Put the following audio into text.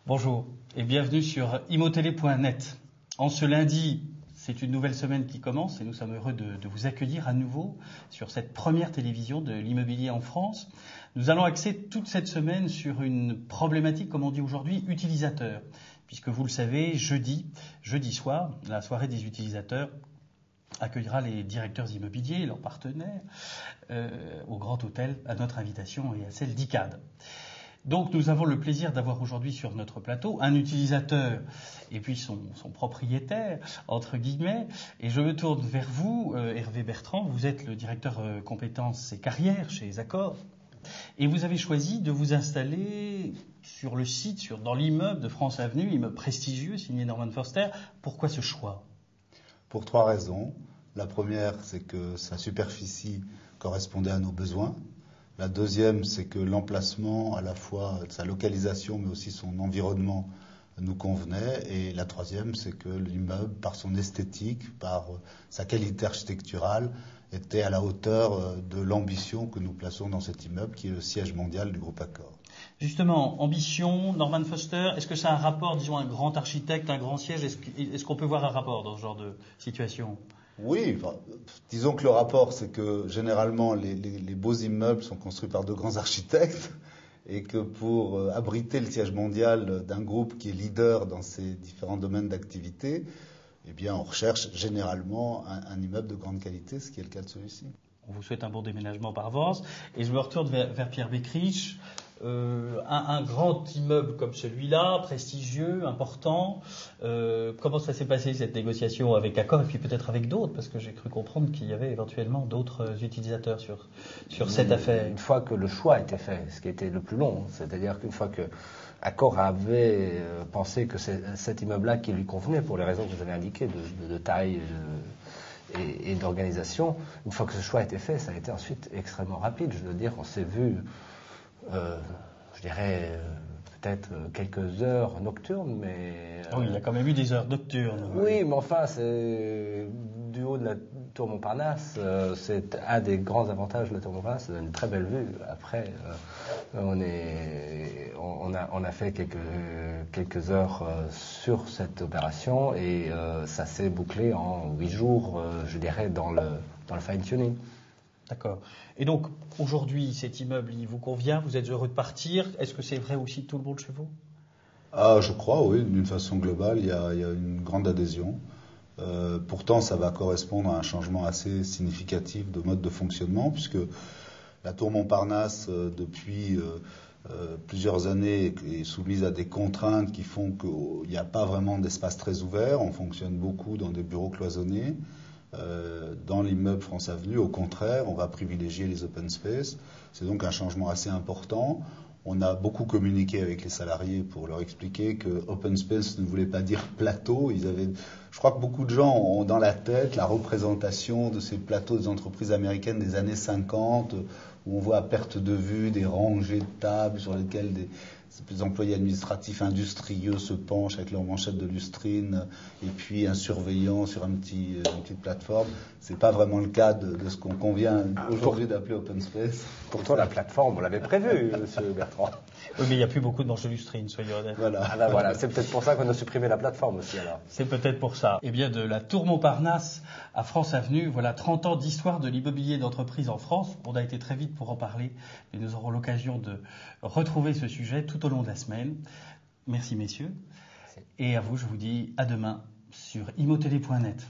Bonjour et bienvenue sur imotélé.net. En ce lundi, c'est une nouvelle semaine qui commence et nous sommes heureux de vous accueillir à nouveau sur cette première télévision de l'immobilier en France. Nous allons axer toute cette semaine sur une problématique, comme on dit aujourd'hui, utilisateur. Puisque vous le savez, jeudi soir, la soirée des utilisateurs accueillera les directeurs immobiliers et leurs partenaires au Grand Hôtel à notre invitation et à celle d'ICAD. Donc nous avons le plaisir d'avoir aujourd'hui sur notre plateau un utilisateur et puis son propriétaire, entre guillemets. Et je me tourne vers vous, Hervé Bertrand. Vous êtes le directeur compétences et carrières chez Accor. Et vous avez choisi de vous installer sur le site, dans l'immeuble de France Avenue, immeuble prestigieux signé Norman Foster. Pourquoi ce choix ? Pour 3 raisons. La première, c'est que sa superficie correspondait à nos besoins. La deuxième, c'est que l'emplacement, à la fois sa localisation, mais aussi son environnement, nous convenait. Et la troisième, c'est que l'immeuble, par son esthétique, par sa qualité architecturale, était à la hauteur de l'ambition que nous plaçons dans cet immeuble, qui est le siège mondial du groupe Accor. Justement, ambition, Norman Foster, est-ce que ça a un rapport, disons, un grand architecte, un grand siège ? Est-ce qu'on peut voir un rapport dans ce genre de situation ? Oui, disons que le rapport, c'est que généralement les beaux immeubles sont construits par de grands architectes et que pour abriter le siège mondial d'un groupe qui est leader dans ces différents domaines d'activité, eh bien on recherche généralement un immeuble de grande qualité, ce qui est le cas de celui-ci. On vous souhaite un bon déménagement par avance. Et je me retourne vers Pierre Beckrich. Un grand immeuble comme celui-là, prestigieux, important. Comment ça s'est passé cette négociation avec Accor et puis peut-être avec d'autres, parce que j'ai cru comprendre qu'il y avait éventuellement d'autres utilisateurs sur cette affaire. Une fois que le choix était fait, ce qui était le plus long, c'est-à-dire qu'une fois que Accor avait pensé que c'est cet immeuble-là qui lui convenait pour les raisons que vous avez indiquées de taille et d'organisation, une fois que ce choix a été fait, ça a été ensuite extrêmement rapide. Je veux dire, on s'est vu je dirais peut-être quelques heures nocturnes, mais... Oui, il y a quand même eu des heures nocturnes. Oui, mais enfin, c'est du haut de la tour Montparnasse, c'est un des grands avantages de la tour Montparnasse, c'est une très belle vue. Après, on a fait quelques heures sur cette opération et ça s'est bouclé en 8 jours, je dirais, dans le fine-tuning. D'accord. Et donc, aujourd'hui, cet immeuble, il vous convient ? Vous êtes heureux de partir ? Est-ce que c'est vrai aussi de tout le monde chez vous ? Je crois, oui. D'une façon globale, il y a une grande adhésion. Pourtant, ça va correspondre à un changement assez significatif de mode de fonctionnement, puisque la tour Montparnasse, depuis plusieurs années, est soumise à des contraintes qui font qu'il n'y a pas vraiment d'espace très ouvert. On fonctionne beaucoup dans des bureaux cloisonnés. Dans l'immeuble France Avenue, au contraire, on va privilégier les open space. C'est donc un changement assez important. On a beaucoup communiqué avec les salariés pour leur expliquer que open space ne voulait pas dire plateau. Je crois que beaucoup de gens ont dans la tête la représentation de ces plateaux des entreprises américaines des années 50, où on voit à perte de vue des rangées de tables sur lesquelles des employés administratifs industrieux se penchent avec leur manchette de lustrine et puis un surveillant sur une petite plateforme. C'est pas vraiment le cas de ce qu'on convient aujourd'hui d'appeler open space. Pourtant, la plateforme, on l'avait prévu, monsieur Bertrand. Oui, mais il n'y a plus beaucoup de manches de lustrine, soyez honnêtes. Voilà. C'est peut-être pour ça qu'on a supprimé la plateforme aussi, alors. C'est peut-être pour ça. Eh bien, de la tour Montparnasse à France Avenue, voilà 30 ans d'histoire de l'immobilier d'entreprise en France. On a été très vite pour en parler, mais nous aurons l'occasion de retrouver ce sujet tout au long de la semaine. Merci, messieurs. Merci. Et à vous, je vous dis à demain sur imotélé.net.